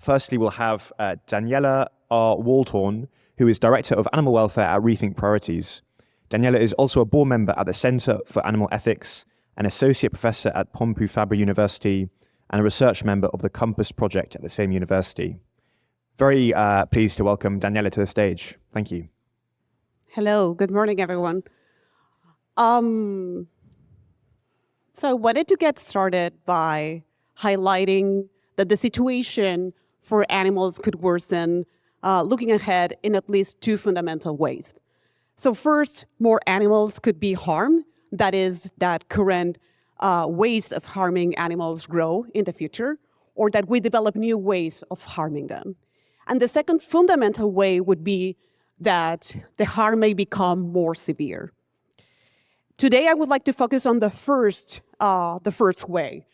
Firstly, we'll have Daniela Waldhorn, who is Director of Animal Welfare at Rethink Priorities. Daniela is also a board member at the Center for Animal Ethics, an associate professor at Pompeu Fabra University, and a research member of the Compass Project at the same university. Very pleased to welcome Daniela to the stage. Thank you. Hello, good morning, everyone. So I wanted to get started by highlighting that the situation for animals could worsen looking ahead in at least two fundamental ways. So first, more animals could be harmed. That is, that current ways of harming animals grow in the future, or that we develop new ways of harming them. And the second fundamental way would be that the harm may become more severe. Today, I would like to focus on the first way,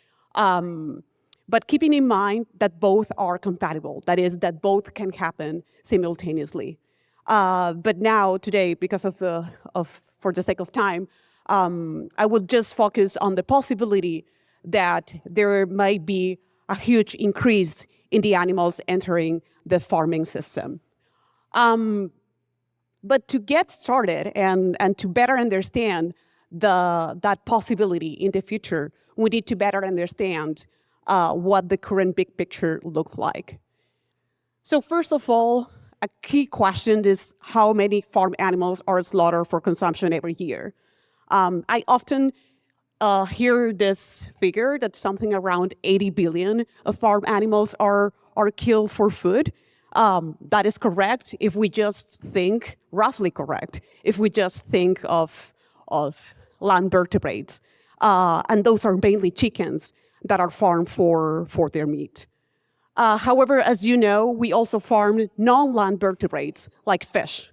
but keeping in mind that both are compatible. That is, that both can happen simultaneously. But now, today, because for the sake of time, I will just focus on the possibility that there might be a huge increase in the animals entering the farming system. But to get started and to better understand that possibility in the future, we need to better understand what the current big picture looks like. So first of all, a key question is how many farm animals are slaughtered for consumption every year. I often hear this figure that something around 80 billion of farm animals are killed for food. That is correct if we just think, roughly correct, if we just think of land vertebrates. And those are mainly chickens that are farmed for their meat. However, as you know, we also farm non-land vertebrates like fish.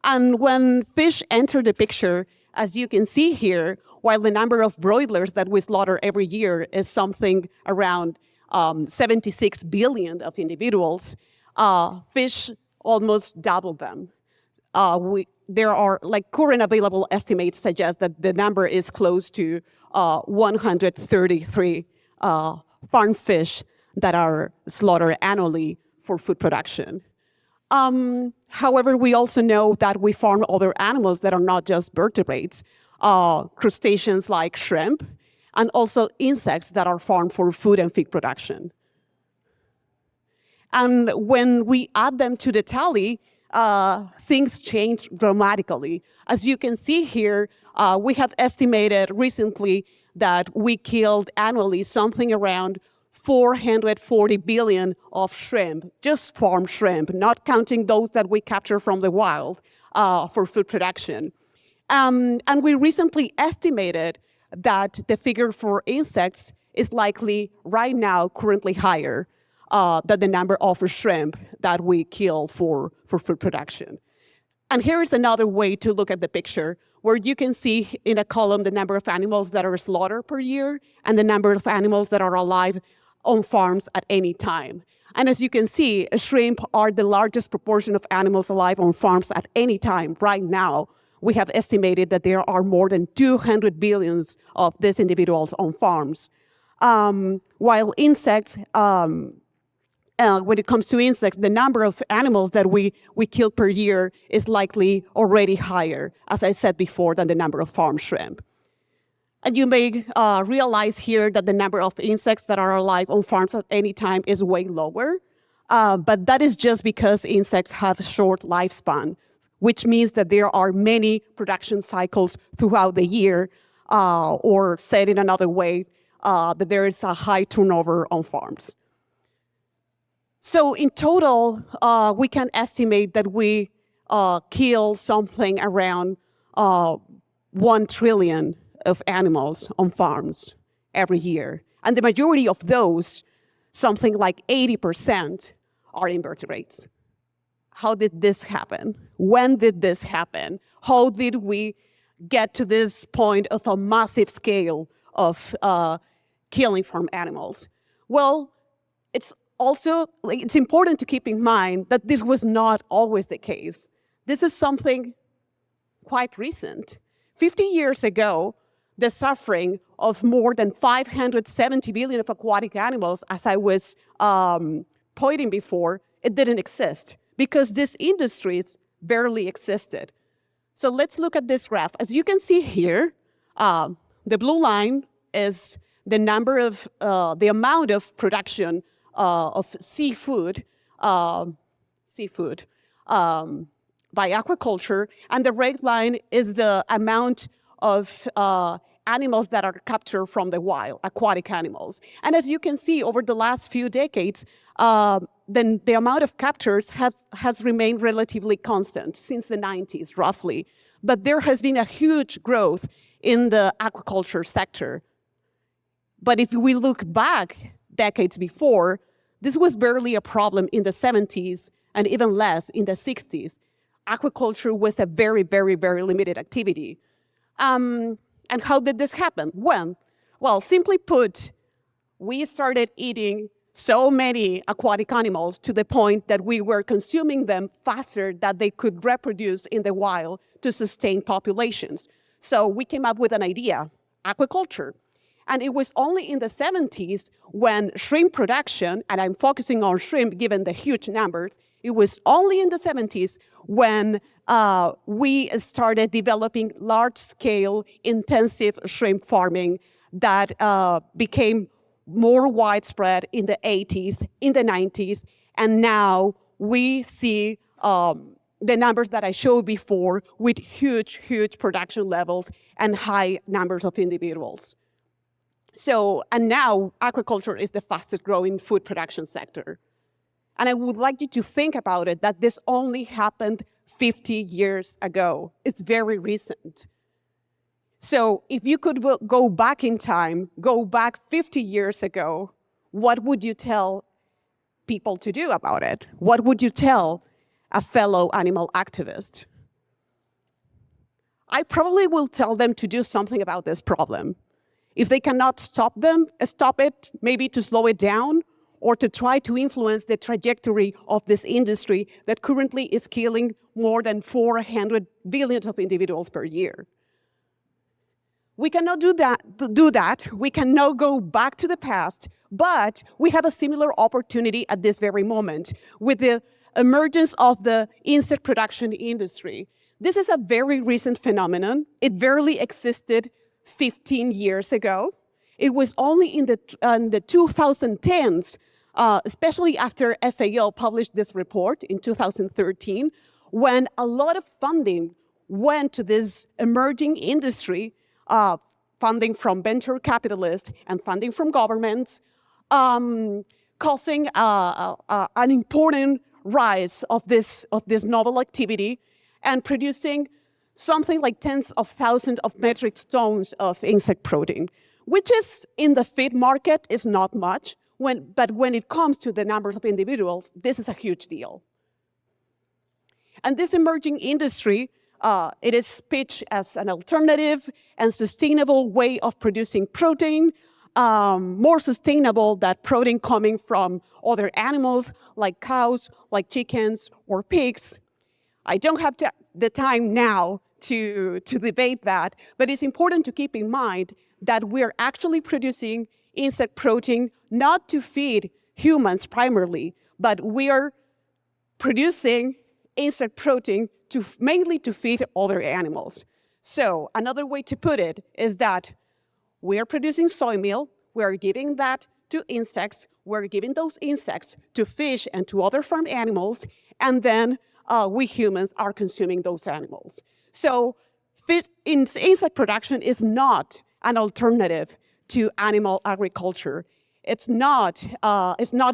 And when fish enter the picture, as you can see here, while the number of broilers that we slaughter every year is something around 76 billion of individuals, fish almost double them. There are, current available estimates suggest that the number is close to 133 farm fish that are slaughtered annually for food production. However, we also know that we farm other animals that are not just vertebrates, crustaceans like shrimp, and also insects that are farmed for food and feed production. And when we add them to the tally, things change dramatically. As you can see here, we have estimated recently that we killed annually something around 440 billion of shrimp, just farm shrimp, not counting those that we capture from the wild for food production. And we recently estimated that the figure for insects is likely right now currently higher than the number of shrimp that we killed for food production. And here is another way to look at the picture, where you can see in a column the number of animals that are slaughtered per year and the number of animals that are alive on farms at any time. And as you can see, shrimp are the largest proportion of animals alive on farms at any time. Right now, we have estimated that there are more than 200 billions of these individuals on farms. While insects, when it comes to insects, the number of animals that we kill per year is likely already higher, as I said before, than the number of farm shrimp. And you may realize here that the number of insects that are alive on farms at any time is way lower, but that is just because insects have a short lifespan, which means that there are many production cycles throughout the year, or said in another way, that there is a high turnover on farms. So in total, we can estimate that we kill something around 1 trillion of animals on farms every year. And the majority of those, something like 80%, are invertebrates. How did this happen? When did this happen? How did we get to this point of a massive scale of killing farm animals? Well, it's important to keep in mind that this was not always the case. This is something quite recent. 50 years ago, the suffering of more than 570 billion of aquatic animals, as I was pointing before, it didn't exist because these industries barely existed. So let's look at this graph. As you can see here, the blue line is the the amount of production of seafood by aquaculture, and the red line is the amount of animals that are captured from the wild, aquatic animals. And as you can see, over the last few decades, then the amount of captures has remained relatively constant since the 90s, roughly. But there has been a huge growth in the aquaculture sector. But if we look back decades before, this was barely a problem in the 70s and even less in the 60s. Aquaculture was a very, very, very limited activity. And how did this happen? When? Well, simply put, we started eating so many aquatic animals to the point that we were consuming them faster than they could reproduce in the wild to sustain populations. So we came up with an idea, aquaculture. And it was only in the 70s when shrimp production, and I'm focusing on shrimp given the huge numbers, it was only in the 70s when we started developing large-scale intensive shrimp farming that became more widespread in the 80s, in the 90s, and now we see the numbers that I showed before with huge, huge production levels and high numbers of individuals. So, and now aquaculture is the fastest growing food production sector. And I would like you to think about it, that this only happened 50 years ago. It's very recent. So if you could go back in time, go back 50 years ago, what would you tell people to do about it? What would you tell a fellow animal activist? I probably will tell them to do something about this problem. If they cannot stop it, maybe to slow it down, or to try to influence the trajectory of this industry that currently is killing more than 400 billion of individuals per year. We cannot do that. We cannot go back to the past, but we have a similar opportunity at this very moment with the emergence of the insect production industry. This is a very recent phenomenon. It barely existed 15 years ago. It was only in the 2010s, especially after FAO published this report in 2013, when a lot of funding went to this emerging industry, funding from venture capitalists and funding from governments, causing an important rise of this novel activity and producing something like tens of thousands of metric tons of insect protein, which is in the feed market is not much, but when it comes to the numbers of individuals, this is a huge deal. And this emerging industry, it is pitched as an alternative and sustainable way of producing protein, more sustainable than protein coming from other animals like cows, like chickens, or pigs. I don't have the time now to debate that, but it's important to keep in mind that we're actually producing insect protein not to feed humans primarily, but we are producing insect protein mainly to feed other animals. So another way to put it is that we are producing soy meal, we are giving that to insects, we're giving those insects to fish and to other farm animals, and then we humans are consuming those animals. So insect production is not an alternative to animal agriculture. It's not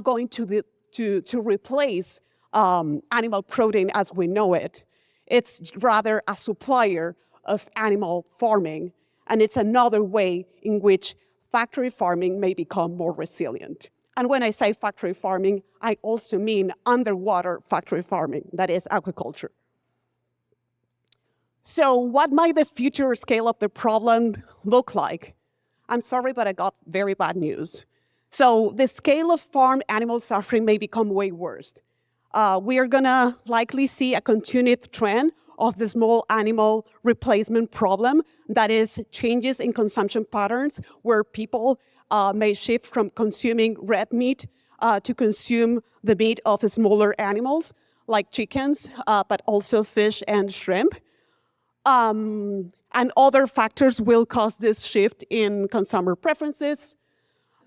going to replace animal protein as we know it. It's rather a supplier of animal farming, and it's another way in which factory farming may become more resilient. And when I say factory farming, I also mean underwater factory farming, that is aquaculture. So what might the future scale of the problem look like? I'm sorry, but I got very bad news. So the scale of farm animal suffering may become way worse. We are gonna likely see a continued trend of the small animal replacement problem, that is changes in consumption patterns where people may shift from consuming red meat to consume the meat of smaller animals like chickens, but also fish and shrimp. And other factors will cause this shift in consumer preferences.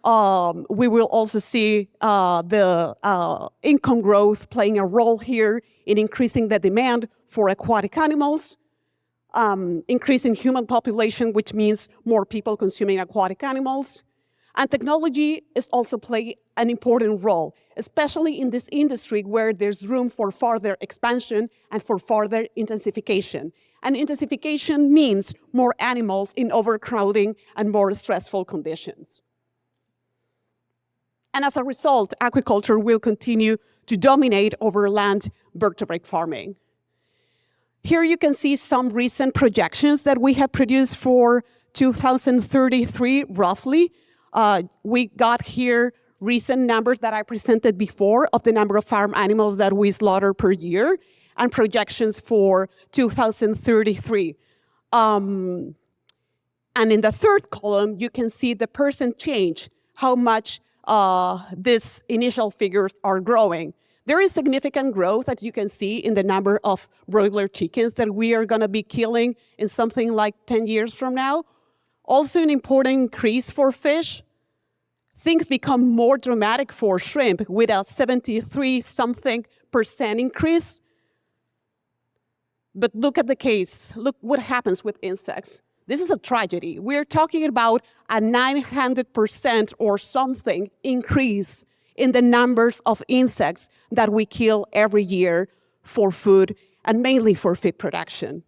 We will also see the income growth playing a role here in increasing the demand for aquatic animals, increasing human population, which means more people consuming aquatic animals. And technology is also playing an important role, especially in this industry where there's room for further expansion and for further intensification. And intensification means more animals in overcrowding and more stressful conditions. And as a result, aquaculture will continue to dominate over land vertebrate farming. Here you can see some recent projections that we have produced for 2033, roughly. We got here recent numbers that I presented before of the number of farm animals that we slaughter per year and projections for 2033. And in the third column, you can see the percent change, how much these initial figures are growing. There is significant growth, as you can see, in the number of broiler chickens that we are going to be killing in something like 10 years from now. Also an important increase for fish. Things become more dramatic for shrimp with a 73-something% increase. But look at the case. Look what happens with insects. This is a tragedy. We're talking about a 900% or something increase in the numbers of insects that we kill every year for food and mainly for feed production.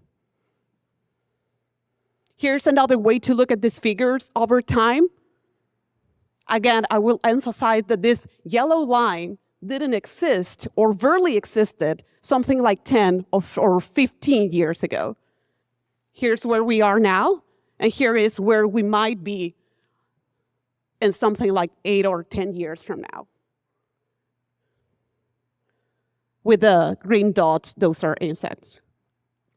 Here's another way to look at these figures over time. Again, I will emphasize that this yellow line didn't exist or barely existed something like 10 or 15 years ago. Here's where we are now, and here is where we might be in something like 8 or 10 years from now. With the green dots, those are insects.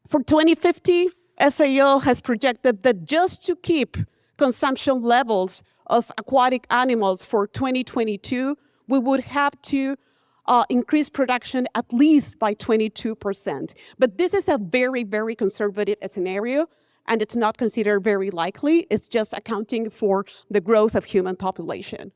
For 2050, FAO has projected that just to keep consumption levels of aquatic animals for 2022, we would have to increase production at least by 22%. But this is a very, very conservative scenario, and it's not considered very likely. It's just accounting for the growth of human population.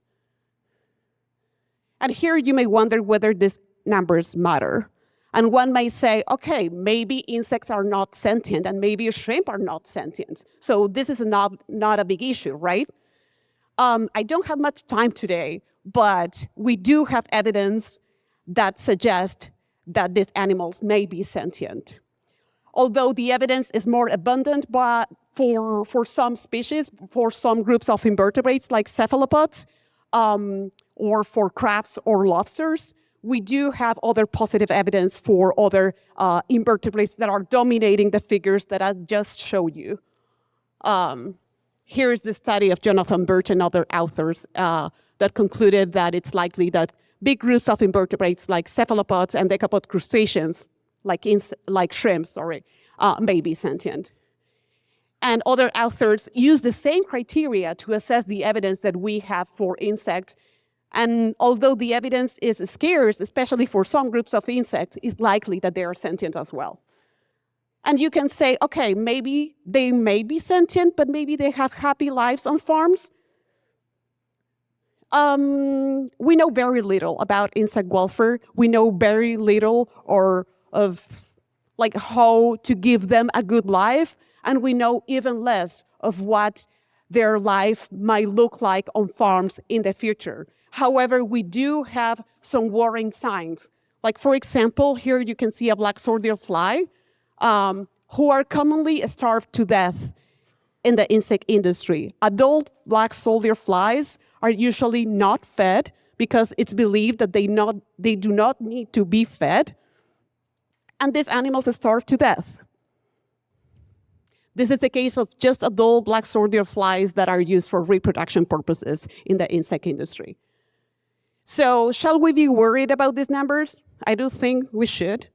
And here you may wonder whether these numbers matter. And one may say, okay, maybe insects are not sentient, and maybe shrimp are not sentient. So this is not a big issue, right? I don't have much time today, but we do have evidence that suggests that these animals may be sentient. Although the evidence is more abundant for some species, for some groups of invertebrates like cephalopods, or for crabs or lobsters, we do have other positive evidence for other invertebrates that are dominating the figures that I just showed you. Here is the study of Jonathan Birch and other authors that concluded that it's likely that big groups of invertebrates like cephalopods and decapod crustaceans, like shrimps, may be sentient. And other authors use the same criteria to assess the evidence that we have for insects. And although the evidence is scarce, especially for some groups of insects, it's likely that they are sentient as well. And you can say, okay, maybe they may be sentient, but maybe they have happy lives on farms. We know very little about insect welfare. We know very little of how to give them a good life. And we know even less of what their life might look like on farms in the future. However, we do have some worrying signs. Like, for example, here you can see a black soldier fly, who are commonly starved to death in the insect industry. Adult black soldier flies are usually not fed because it's believed that they do not need to be fed, and these animals starve to death. This is the case of just adult black soldier flies that are used for reproduction purposes in the insect industry. So shall we be worried about these numbers? I do think we should,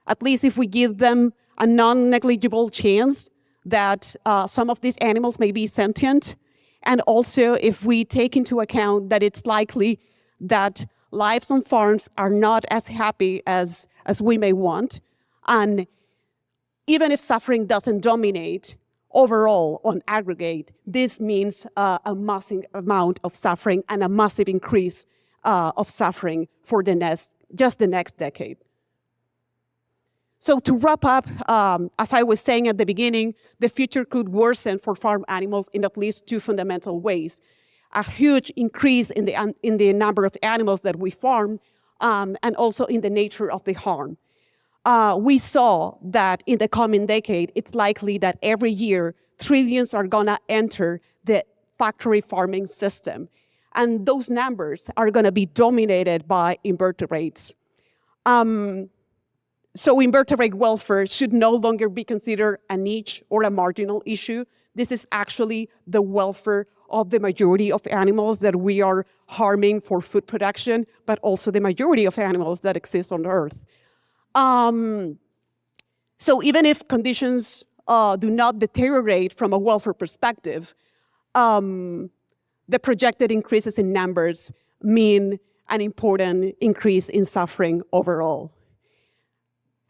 at least if we give them a non-negligible chance that some of these animals may be sentient. And also, if we take into account that it's likely that lives on farms are not as happy as we may want, and even if suffering doesn't dominate overall on aggregate, this means a massive amount of suffering and a massive increase of suffering for the next decade. So to wrap up, as I was saying at the beginning, the future could worsen for farm animals in at least two fundamental ways. A huge increase in the number of animals that we farm, and also in the nature of the harm. We saw that in the coming decade, it's likely that every year, trillions are gonna enter the factory farming system. And those numbers are gonna be dominated by invertebrates. So invertebrate welfare should no longer be considered a niche or a marginal issue. This is actually the welfare of the majority of animals that we are harming for food production, but also the majority of animals that exist on Earth. So even if conditions do not deteriorate from a welfare perspective, the projected increases in numbers mean an important increase in suffering overall.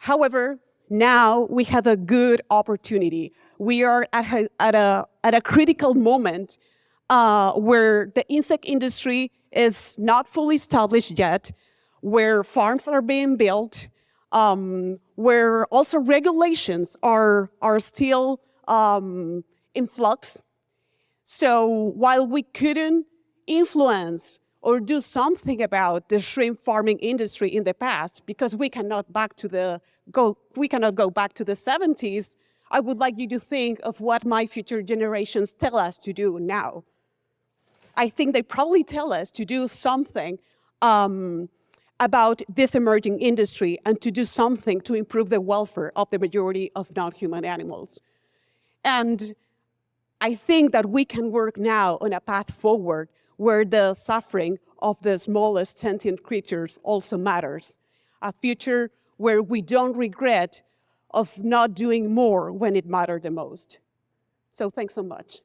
However, now we have a good opportunity. We are at a critical moment where the insect industry is not fully established yet, where farms are being built, where also regulations are still in flux. So while we couldn't influence or do something about the shrimp farming industry in the past, because we cannot go back to the 70s, I would like you to think of what my future generations tell us to do now. I think they probably tell us to do something about this emerging industry and to do something to improve the welfare of the majority of non-human animals. And I think that we can work now on a path forward where the suffering of the smallest sentient creatures also matters. A future where we don't regret of not doing more when it mattered the most. So thanks so much.